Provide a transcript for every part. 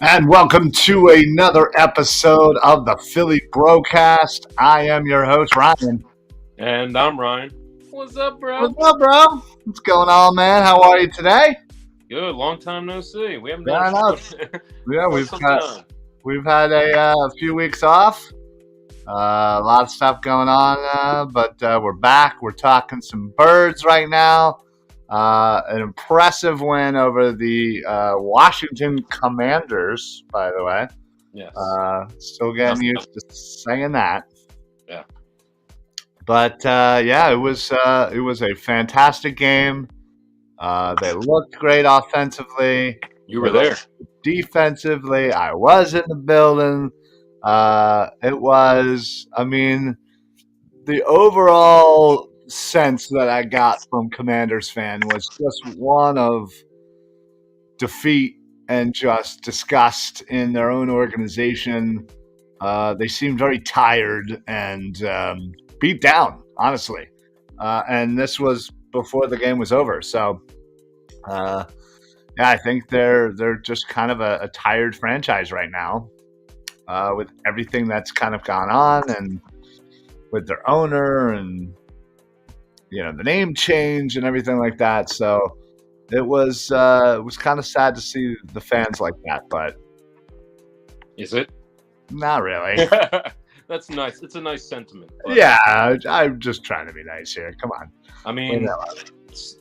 And welcome to another episode of the Philly BroCast. I am your host, Ryan. And I'm Ryan. What's up, What's bro? up, bro? What's going on, man? How are you today? Good. Long time no see. We haven't done a Fair show enough. in Yeah, quite some time. we've had a few weeks off. A lot of stuff going on, but we're back. We're talking some birds right now. An impressive win over the Washington Commanders, by the way. Yes. Still getting used to saying that. Yeah. But yeah, it was a fantastic game. They looked great offensively. You They were there. looked defensively. I was in the building. It was, I mean, the overall sense that I got from Commanders fan was just one of defeat and just disgust in their own organization. They seemed very tired and beat down, honestly. And this was before the game was over. So, yeah, I think they're just kind of a tired franchise right now with everything that's kind of gone on and with their owner and the name change and everything like that. So it was kind of sad to see the fans like that, but Is it? not really. That's nice. It's a nice sentiment. But, Yeah, I'm just trying to be nice here. Come on. I mean,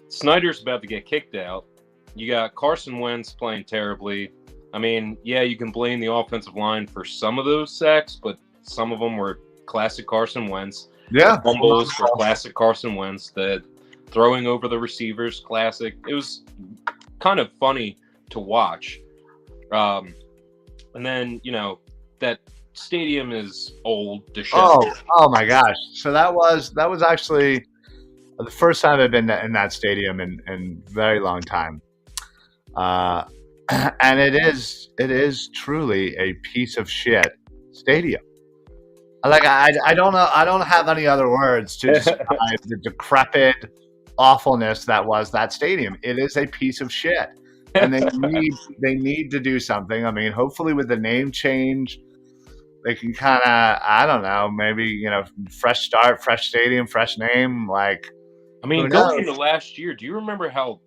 Snyder's about to get kicked out. You got Carson Wentz playing terribly. I mean, yeah, you can blame the offensive line for some of those sacks, but some of them were classic Carson Wentz. Yeah, The fumbles were classic Carson Wentz. The throwing over the receivers, classic. It was kind of funny to watch. And then, that stadium is old, disheveled. Oh my gosh! So that was actually the first time I've been in that stadium in a very long time, and it is truly a piece of shit stadium. I don't know. I don't have any other words to describe the decrepit awfulness that was that stadium. It is a piece of shit, and they need to do something. I mean, hopefully with the name change, they can kind of, I don't know, maybe fresh start, fresh stadium, fresh name. Like, I mean, who going knows? into last year, do you remember how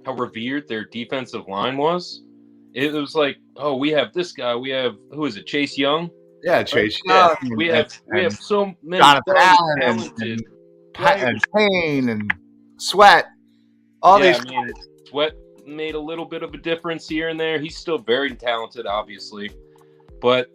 revered their defensive line was? It was like, oh, we have this guy. We have, who is it, Chase Young? Yeah, Chase Yeah, Young we have so many Jonathan very Allen talented and players. Payne and Sweat. All Yeah, these. I mean, Sweat made a little bit of a difference here and there. He's still very talented, obviously. But,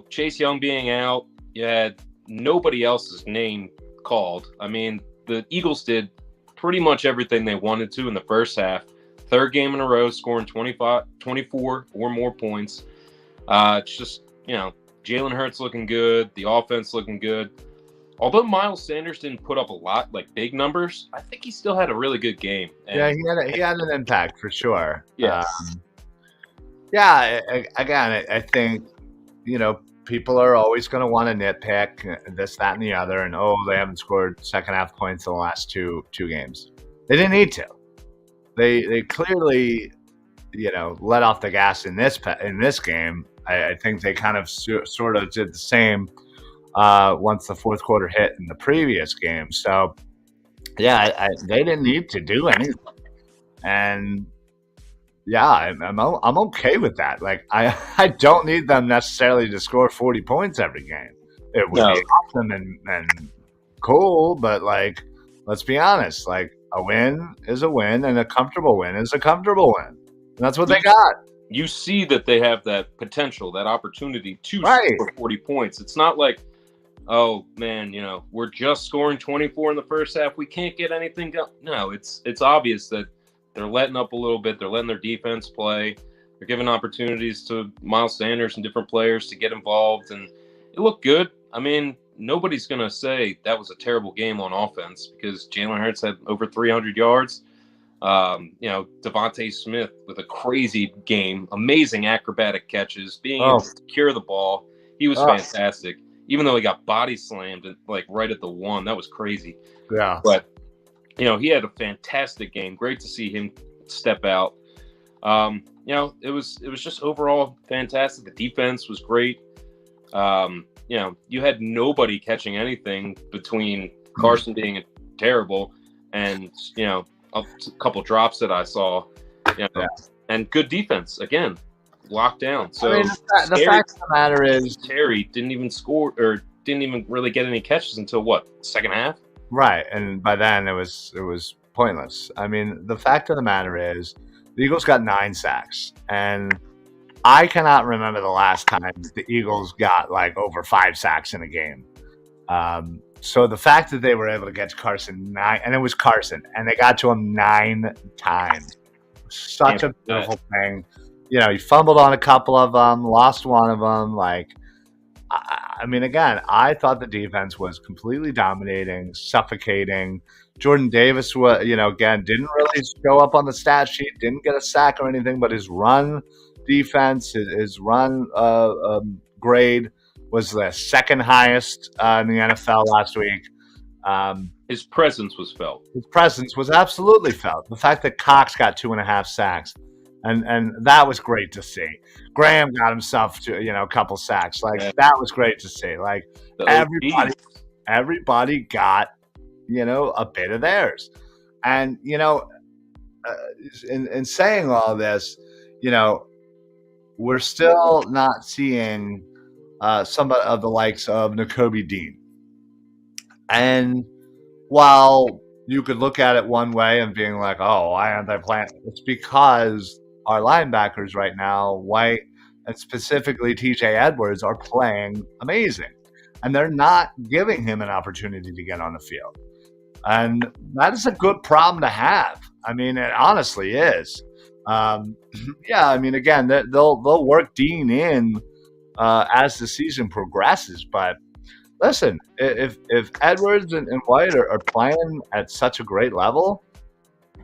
Chase Young being out, you had nobody else's name called. I mean, the Eagles did pretty much everything they wanted to in the first half. Third game in a row, scoring 24 or more points. It's just, Jalen Hurts looking good, the offense looking good. Although Miles Sanders didn't put up a lot, like big numbers, I think he still had a really good game. And, Yeah, he had an impact for sure. Yeah. Yeah, again, I think, people are always going to want to nitpick this, that, and the other. And, they haven't scored second half points in the last two games. They didn't need to. They clearly, let off the gas in this game. I think they kind of sort of did the same once the fourth quarter hit in the previous game. So, yeah, they didn't need to do anything. And yeah, I'm okay with that. Like, I don't need them necessarily to score 40 points every game. It would be awesome and cool, but like, let's be honest. Like, a win is a win, and a comfortable win is a comfortable win. And that's what they got. You see that they have that potential, that opportunity to score 40 points. It's not like, oh man, we're just scoring 24 in the first half. We can't get anything done. No, it's obvious that they're letting up a little bit. They're letting their defense play. They're giving opportunities to Miles Sanders and different players to get involved, and it looked good. I mean, nobody's going to say that was a terrible game on offense because Jalen Hurts had over 300 yards. Devontae Smith with a crazy game, amazing acrobatic catches, being able to secure the ball. He was fantastic, even though he got body slammed right at the one. That was crazy. Yeah. But, he had a fantastic game. Great to see him step out. It was just overall fantastic. The defense was great. You had nobody catching anything between Carson being terrible and a couple drops that I saw. Yeah. And good defense again, locked down. So the fact of the matter is, Terry didn't even score or didn't even really get any catches until second half. Right, and by then it was pointless. I mean, the fact of the matter is, the Eagles got 9 sacks, and I cannot remember the last time the Eagles got like over 5 sacks in a game. So the fact that they were able to get to Carson 9, and it was Carson, and they got to him 9 times, such a beautiful thing. He fumbled on a couple of them, lost one of them. Like, I mean, again, I thought the defense was completely dominating, suffocating. Jordan Davis was, again, didn't really show up on the stat sheet, didn't get a sack or anything, but his run defense, his run grade was the second highest in the NFL last week. His presence was felt. His presence was absolutely felt. The fact that Cox got 2.5 sacks, and that was great to see. Graham got himself to a couple sacks. Like, that was great to see. Like, everybody got a bit of theirs. And in saying all this, we're still not seeing some of the likes of Nakobe Dean. And while you could look at it one way and being like, oh, why aren't they playing? It's because our linebackers right now, White and specifically TJ Edwards, are playing amazing. And they're not giving him an opportunity to get on the field. And that is a good problem to have. I mean, it honestly is. I mean, again, they'll work Dean in as the season progresses. But listen, if Edwards and White are playing at such a great level,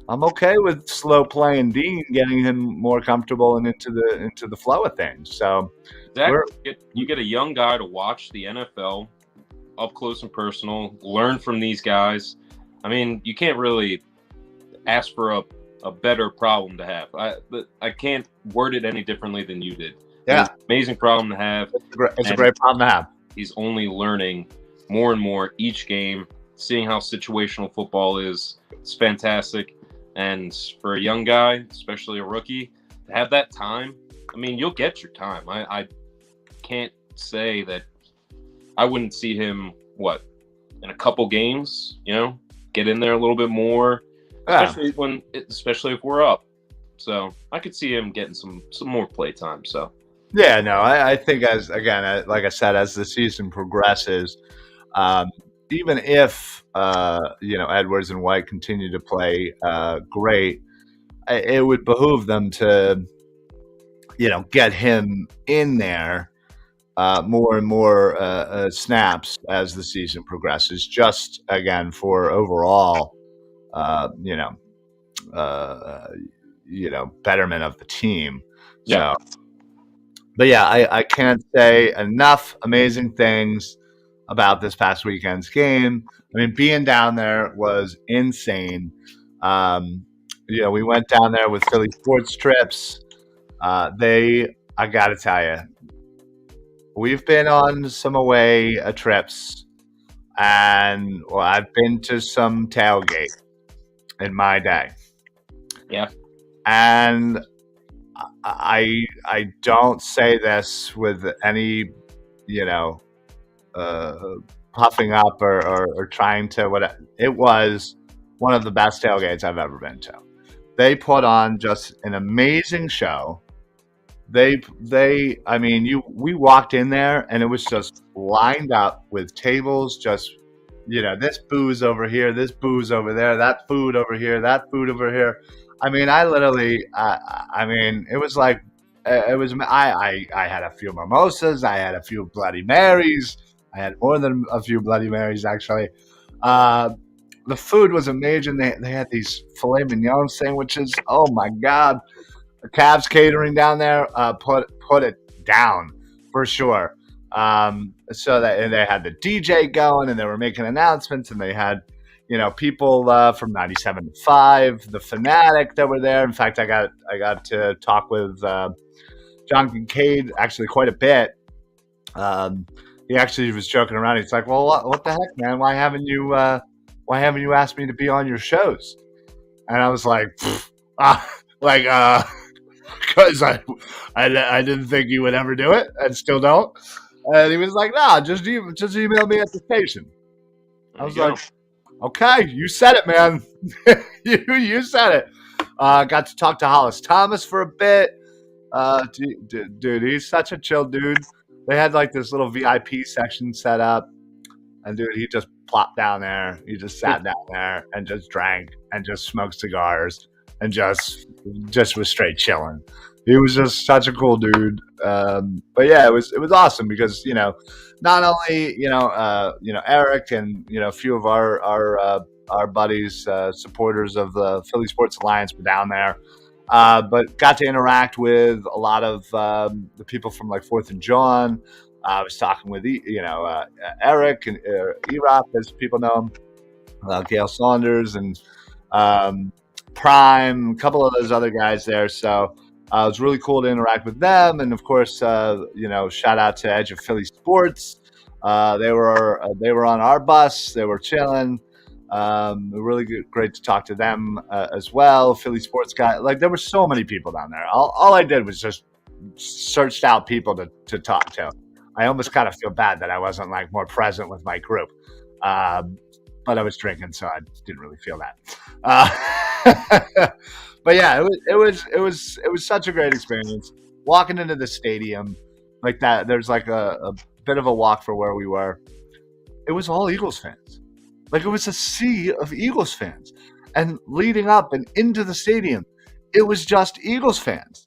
I'm okay with slow playing Dean, getting him more comfortable and into the flow of things. So exactly. You get a young guy to watch the NFL up close and personal, learn from these guys. I mean, you can't really ask for a better problem to have. I can't word it any differently than you did. Yeah, it's an amazing problem to have. It's a great problem to have. He's only learning more and more each game, seeing how situational football is. It's fantastic. And for a young guy, especially a rookie, to have that time, I mean, you'll get your time. I can't say that I wouldn't see him, in a couple games, get in there a little bit more, especially if we're up. So I could see him getting some more play time. So yeah, no, I think like I said, as the season progresses, even if Edwards and White continue to play great, it would behoove them to get him in there more and more snaps as the season progresses, just again for overall betterment of the team. Yeah. So, but yeah, I can't say enough amazing things about this past weekend's game. I mean, being down there was insane. We went down there with Philly Sports Trips. I got to tell you, we've been on some away trips, and I've been to some tailgate in my day. Yeah. And I don't say this with any, puffing up or trying to what. It was one of the best tailgates I've ever been to. They put on just an amazing show. We walked in there and it was just lined up with tables, just, this booze over here, this booze over there, that food over here, that food over here. I mean, I literally, it was like, I had a few mimosas, I had a few Bloody Marys, I had more than a few Bloody Marys, actually. The food was amazing. They had these filet mignon sandwiches. Oh my God. Cavs Catering down there put it down for sure. So that, and they had the DJ going, and they were making announcements, and they had people from 97.5, the Fanatic that were there. In fact, I got to talk with John Kincaid actually quite a bit. He actually was joking around. He's like, "Well, what the heck, man? Why haven't you asked me to be on your shows?" And I was like, because I didn't think you would ever do it, and still don't. And he was like, "Nah, just email me at the station." I was like, "Okay, you said it, man. you said it." Got to talk to Hollis Thomas for a bit. Dude, he's such a chill dude. They had like this little VIP section set up, and dude, he just plopped down there. He just sat down there and just drank and just smoked cigars and just was straight chilling. He was just such a cool dude. But yeah, it was awesome because not only Eric and a few of our buddies, supporters of the Philly Sports Alliance were down there. But got to interact with a lot of the people from like 4th and John. I was talking with Eric and E-Rock, as people know him, Gail Saunders and Prime, a couple of those other guys there. So it was really cool to interact with them. And of course, shout out to Edge of Philly Sports. They were on our bus. They were chilling. Really great to talk to them as well. Philly Sports guy, like there were so many people down there. All I did was just searched out people to talk to. I almost kind of feel bad that I wasn't like more present with my group, but I was drinking, so I didn't really feel that. But yeah, it was such a great experience walking into the stadium like that. There's like a bit of a walk for where we were. It was all Eagles fans. Like it was a sea of Eagles fans, and leading up and into the stadium, it was just Eagles fans.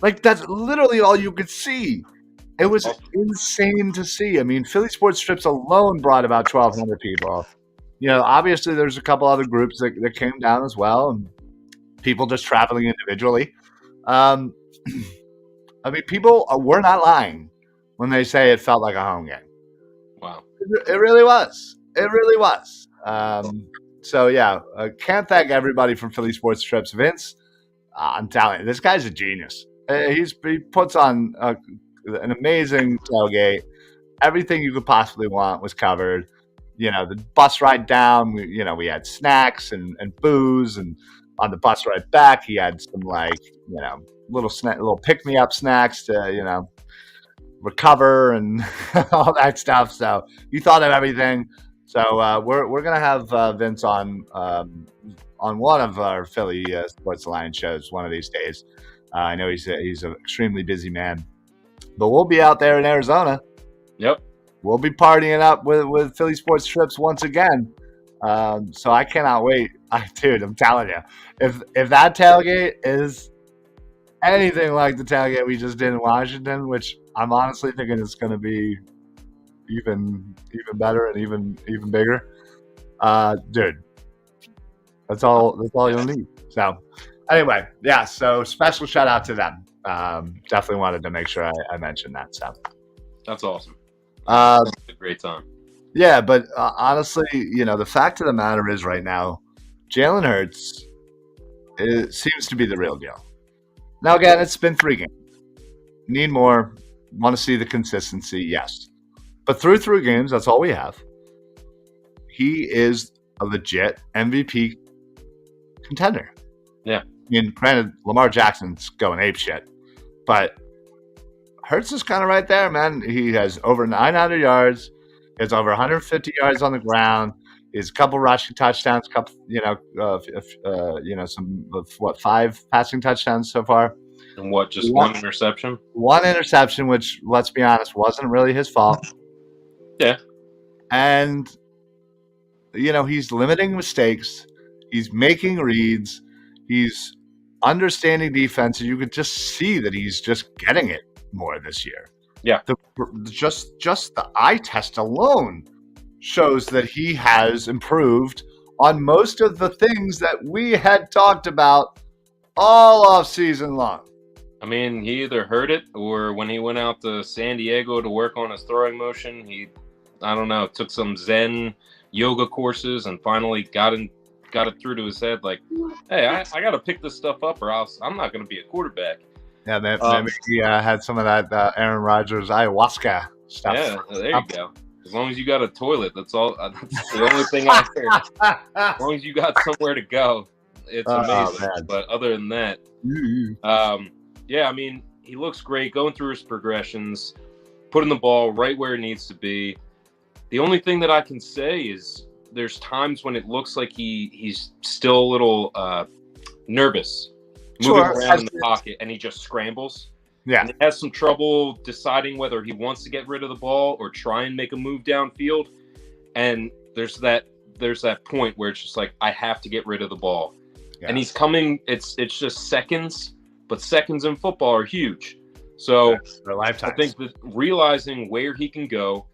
Like that's literally all you could see. It was insane to see. I mean, Philly Sports Trips alone brought about 1,200 people. Obviously there's a couple other groups that came down as well, and people just traveling individually. I mean, people were not lying when they say it felt like a home game. Wow. It really was. It really was. So yeah, can't thank everybody from Philly Sports Trips. Vince, I'm telling you, this guy's a genius. He puts on an amazing tailgate. Everything you could possibly want was covered. The bus ride down, we had snacks and booze, and on the bus ride back, he had some little pick-me-up snacks to recover and all that stuff. So he thought of everything. So we're gonna have Vince on one of our Philly Sports Alliance shows one of these days. I know he's an extremely busy man, but we'll be out there in Arizona. Yep, we'll be partying up with Philly Sports Trips once again. So I cannot wait, dude. I'm telling you, if that tailgate is anything like the tailgate we just did in Washington, which I'm honestly thinking it's going to be even better and even bigger, dude. That's all you'll need. So anyway, yeah. So special shout out to them. Definitely wanted to make sure I mentioned that. So that's awesome. That's a great time. Yeah, but honestly, the fact of the matter is, right now, Jalen Hurts seems to be the real deal. Now, again, it's been 3 games. Need more. Want to see the consistency? Yes. But through 3 games, that's all we have. He is a legit MVP contender. Yeah. I mean, granted, Lamar Jackson's going apeshit, but Hurts is kind of right there, man. He has over 900 yards. He has over 150 yards on the ground. He has a couple rushing touchdowns, some 5 passing touchdowns so far. And what, just one interception? One interception, which, let's be honest, wasn't really his fault. Yeah. And, he's limiting mistakes. He's making reads. He's understanding defense. And you could just see that he's just getting it more this year. Yeah. Just the eye test alone shows that he has improved on most of the things that we had talked about all off season long. I mean, he either heard it, or when he went out to San Diego to work on his throwing motion, he, I don't know, took some Zen yoga courses and finally got it through to his head like, hey, I got to pick this stuff up or else I'm not going to be a quarterback. Yeah, maybe he had some of that Aaron Rodgers ayahuasca stuff. Yeah, there you go. As long as you got a toilet, that's all. That's the only thing I heard. As long as you got somewhere to go, it's amazing. But other than that, yeah, I mean, he looks great going through his progressions, putting the ball right where it needs to be. The only thing that I can say is there's times when it looks like he's still a little nervous, moving around in the pocket, and he just scrambles. Yeah, and he has some trouble deciding whether he wants to get rid of the ball or try and make a move downfield. And there's that point where it's just like, I have to get rid of the ball. Yeah. And he's coming. It's just seconds, but seconds in football are huge. So I think that realizing where he can go.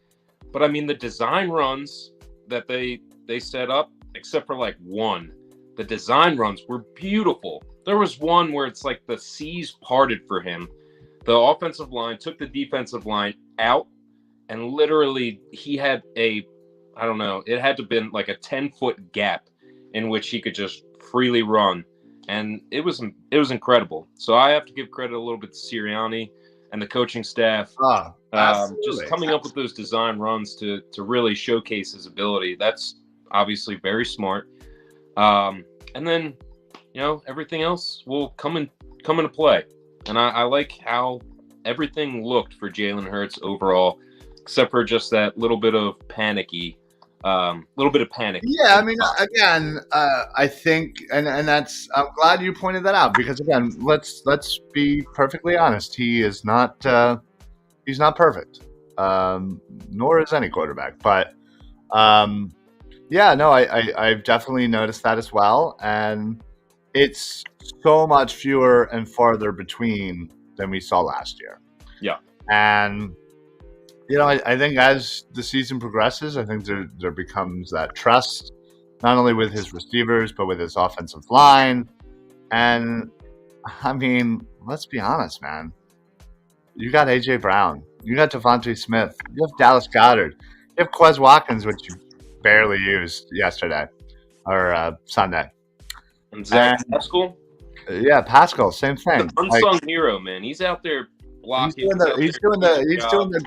But I mean, the design runs that they set up, except for like one, the design runs were beautiful. There was one where it's like the seas parted for him. The offensive line took the defensive line out, and literally he had it had to have been like a 10-foot gap in which he could just freely run. And it was incredible. So I have to give credit a little bit to Sirianni and the coaching staff. Just coming up with those design runs to really showcase his ability. That's obviously very smart. And then, everything else will come into play. And I like how everything looked for Jalen Hurts overall, except for just that little bit of panic. Yeah, I mean, again, I think, and that's, I'm glad you pointed that out, because again, let's be perfectly honest. He is not, he's not perfect, nor is any quarterback. But yeah, no, I've definitely noticed that as well, and it's so much fewer and farther between than we saw last year. Yeah. And, I think as the season progresses, I think there becomes that trust, not only with his receivers, but with his offensive line. And, I mean, let's be honest, man. You got A.J. Brown. You got Devontae Smith. You have Dallas Goedert. You have Quez Watkins, which you barely used yesterday or Sunday. And Zach Pascal? Yeah, Pascal, same thing. The unsung hero, man. He's out there blocking. He's doing the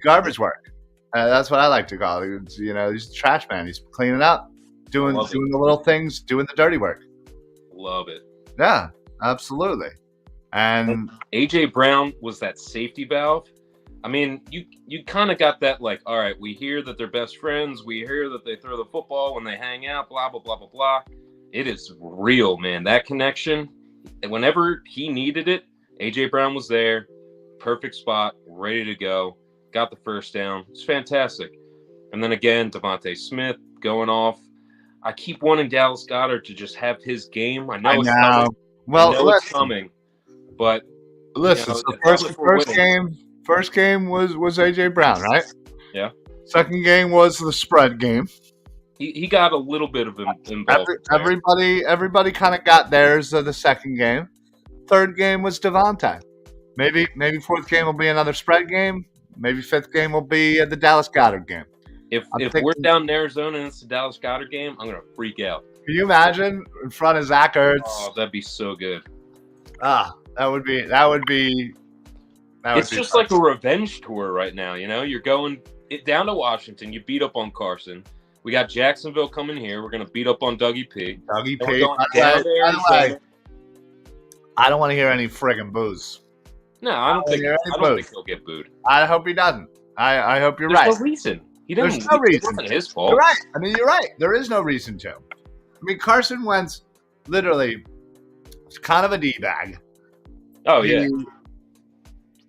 garbage work. That's what I like to call it. He's a trash man. He's cleaning up, doing the little things, doing the dirty work. Love it. Yeah, absolutely. And AJ Brown was that safety valve. I mean, you kind of got that, like, all right, we hear that they're best friends. We hear that they throw the football when they hang out, blah, blah, blah, blah, blah. It is real, man. That connection, whenever he needed it, AJ Brown was there, perfect spot, ready to go, got the first down. It's fantastic. And then again, Devontae Smith going off. I keep wanting Dallas Goedert to just have his game. I know it's coming. Well, it's coming. But listen, so first game was AJ Brown, right? Yeah. Second game was the spread game. He got a little bit of involvement. Everybody kind of got theirs of the second game. Third game was Devontae. Maybe fourth game will be another spread game. Maybe fifth game will be the Dallas Goedert game. If we're down in Arizona and it's the Dallas Goedert game, I'm gonna freak out. Can you imagine in front of Zach Ertz? Oh, that'd be so good. That would be. It's just like a revenge tour right now. You're going down to Washington. You beat up on Carson. We got Jacksonville coming here. We're gonna beat up on Dougie P. I don't want to hear any friggin' boos. No, I don't think he'll get booed. I hope he doesn't. I hope you're There's right. There's no reason. There's no reason. It wasn't his fault. You're right. I mean, you're right. There is no reason to. I mean, Carson Wentz literally was kind of a D-bag. Oh, yeah. And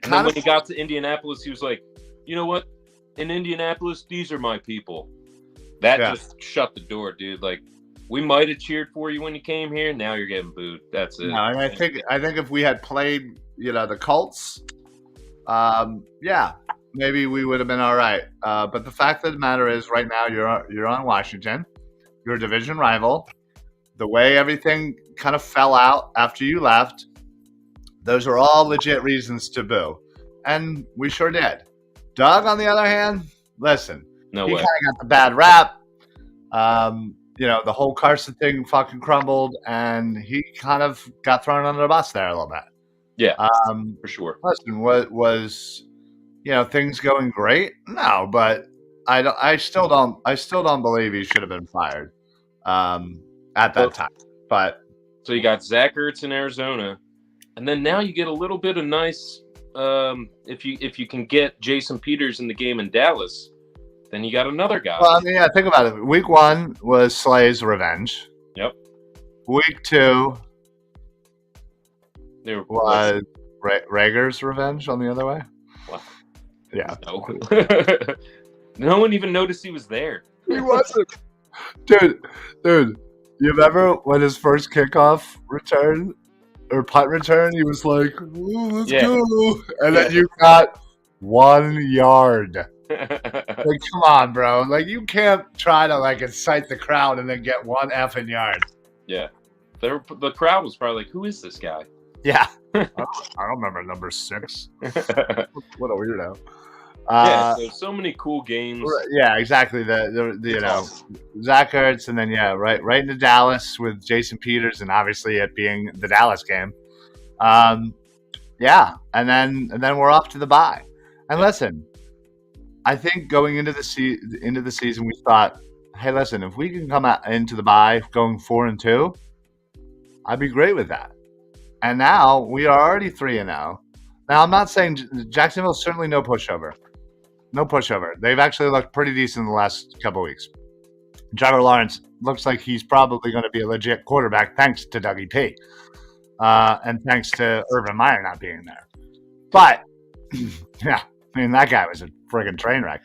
then when he got to Indianapolis, he was like, you know what? In Indianapolis, these are my people. That just shut the door, dude. Like, we might have cheered for you when you came here. Now you're getting booed. That's it. No, I think if we had played, the Colts, maybe we would have been all right. But the fact of the matter is, right now you're on Washington. You're a division rival. The way everything kind of fell out after you left, those are all legit reasons to boo, and we sure did. Doug, on the other hand, listen, he kind of got the bad rap. The whole Carson thing fucking crumbled, and he kind of got thrown under the bus there a little bit. Yeah, Um, for sure. listen, what was things going great? No, but I still don't believe he should have been fired at that time. But so you got Zach Ertz in Arizona, and then now you get a little bit of nice. If you can get Jason Peters in the game in Dallas, then you got another guy. Well, I mean, think about it. Week 1 was Slay's revenge. Yep. Week 2 was Rager's revenge on the other way. Wow. Yeah. No. No one even noticed he was there. He wasn't. Dude. You remember when his first kickoff return or punt return, he was like, let's go. And then you got 1 yard. Like, come on, bro. Like, you can't try to, incite the crowd and then get 1 effing yard. Yeah. The crowd was probably like, who is this guy? Yeah. I don't remember number 6. What a weirdo. So many cool games. Yeah, exactly. Zach Ertz, and then right into Dallas with Jason Peters, and obviously it being the Dallas game. And then we're off to the bye. And listen, I think going into the season, we thought, hey, listen, if we can come out into the bye going 4-2, I'd be great with that. And now we are already 3-0. Now I'm not saying Jacksonville's certainly no pushover. No pushover. They've actually looked pretty decent in the last couple of weeks. Trevor Lawrence looks like he's probably going to be a legit quarterback thanks to Dougie P. And thanks to Urban Meyer not being there. But, yeah, I mean, that guy was a friggin' train wreck.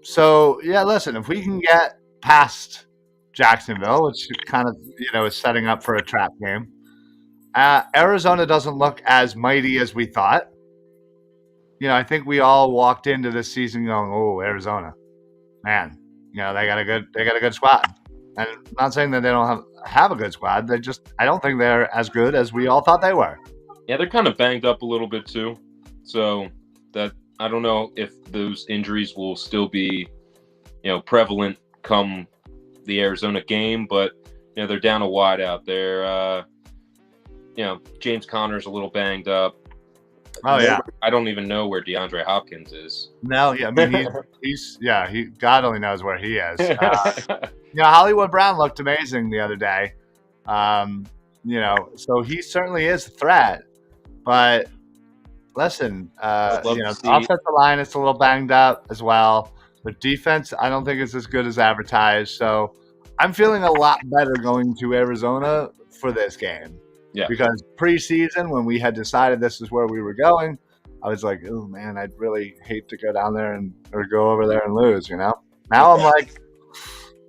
Listen, if we can get past Jacksonville, which kind of, is setting up for a trap game, Arizona doesn't look as mighty as we thought. I think we all walked into this season going, "Oh, Arizona, man, they got a good squad." And I'm not saying that they don't have a good squad. I don't think they're as good as we all thought they were. Yeah, they're kind of banged up a little bit too. So that I don't know if those injuries will still be, prevalent come the Arizona game, but they're down a wide out there. James Conner's a little banged up. Oh yeah, I don't even know where DeAndre Hopkins is. No, yeah, I mean he God only knows where he is. Hollywood Brown looked amazing the other day. So he certainly is a threat. But listen, the offensive line is a little banged up as well. The defense, I don't think is as good as advertised. So I'm feeling a lot better going to Arizona for this game. Yeah. Because preseason, when we had decided this is where we were going, I was like, oh, man, I'd really hate to go down there or go over there and lose, Now I'm like,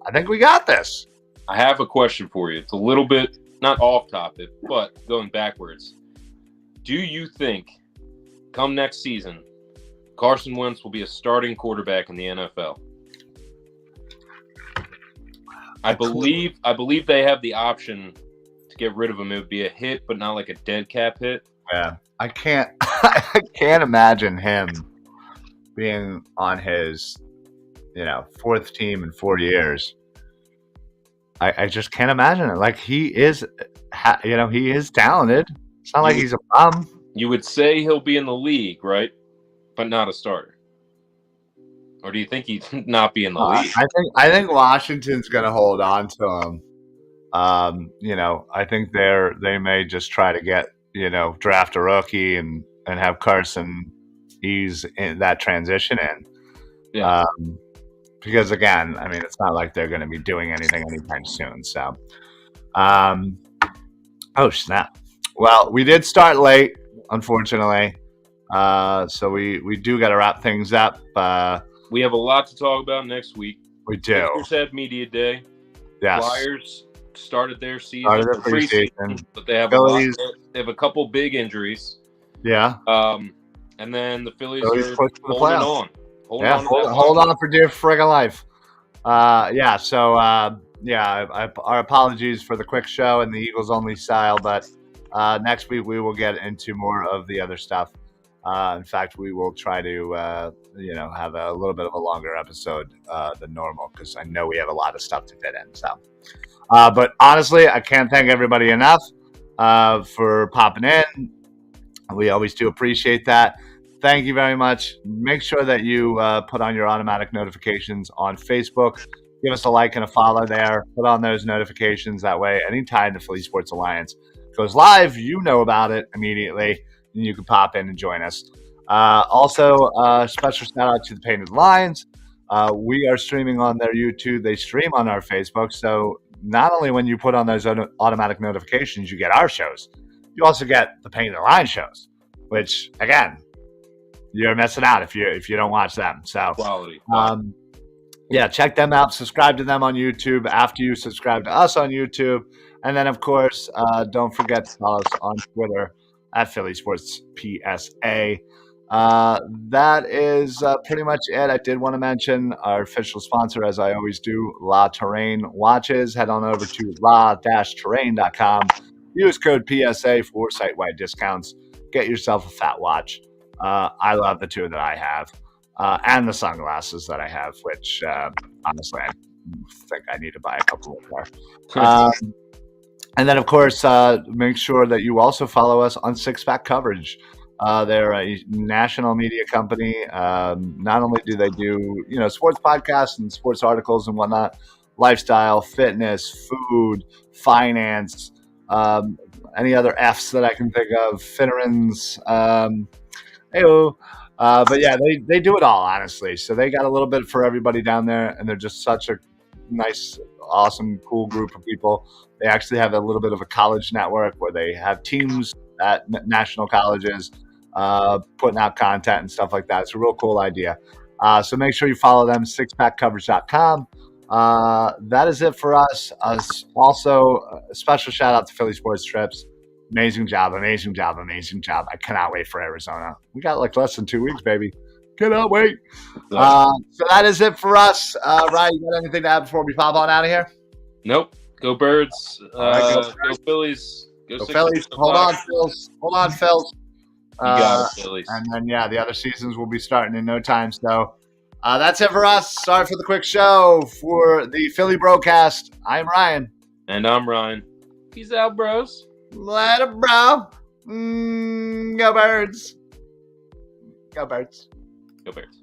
I think we got this. I have a question for you. It's a little bit, not off topic, but going backwards. Do you think, come next season, Carson Wentz will be a starting quarterback in the NFL? I believe they have the option to get rid of him. It would be a hit, but not like a dead cap hit. Yeah, I can't imagine him being on his, 4th team in 4 years. I just can't imagine it. Like he is, he is talented. It's not like he's a bum. You would say he'll be in the league, right? But not a starter. Or do you think he'd not be in the league? I think Washington's going to hold on to him. I think they may just try to get, draft a rookie and have Carson ease in that transition in. Yeah. Because again, I mean, it's not like they're going to be doing anything anytime soon. So, oh snap! Well, we did start late, unfortunately. So we do got to wrap things up. We have a lot to talk about next week. We do. Sixers had media day. Yes. Flyers started their season. Started their preseason. But they have they have a couple big injuries. Yeah. And then the Phillies are holding on. Hold on for dear friggin' life. So our apologies for the quick show and the Eagles only style, but next week we will get into more of the other stuff. In fact, we will try to, have a little bit of a longer episode than normal because I know we have a lot of stuff to fit in. So, but honestly, I can't thank everybody enough for popping in. We always do appreciate that. Thank you very much. Make sure that you put on your automatic notifications on Facebook. Give us a like and a follow there. Put on those notifications. That way, anytime the Philly Sports Alliance goes live, you know about it immediately, and you can pop in and join us. Also, special shout out to the Painted Lions. We are streaming on their YouTube. They stream on our Facebook. So not only when you put on those automatic notifications, you get our shows, you also get the Painted Lion shows, which again, you're missing out if you don't watch them. So Quality. yeah, check them out. Subscribe to them on YouTube after you subscribe to us on YouTube. And then, of course, don't forget to follow us on Twitter at Philly Sports PSA. That is pretty much it. I did want to mention our official sponsor, as I always do, La Terrain Watches. Head on over to la-terrain.com. Use code PSA for site-wide discounts. Get yourself a fat watch. I love the two that I have. And the sunglasses that I have, which honestly, I think I need to buy a couple more. And then, of course, make sure that you also follow us on Six Pack Coverage. They're a national media company. Not only do they do, sports podcasts and sports articles and whatnot, lifestyle, fitness, food, finance, any other Fs that I can think of, Fineran's, but yeah, they do it all, honestly. So they got a little bit for everybody down there, and they're just such a nice, awesome, cool group of people. They actually have a little bit of a college network where they have teams at national colleges putting out content and stuff like that. It's a real cool idea. So make sure you follow them, sixpackcoverage.com. That is it for us. Also, a special shout out to Philly Sports Trips. Amazing job. I cannot wait for Arizona. We got like less than 2 weeks, baby. Cannot wait. So that is it for us. Ryan, you got anything to add before we pop on out of here? Nope. Go Birds. Go Phillies. Go Phillies. Hold on, Phils. You got it, Phillies. And then, the other seasons will be starting in no time. So that's it for us. Sorry for the quick show. For the Philly BroCast, I'm Ryan. And I'm Ryan. Peace out, bros. Later, bro. Go Birds. Go Birds. Go Bears.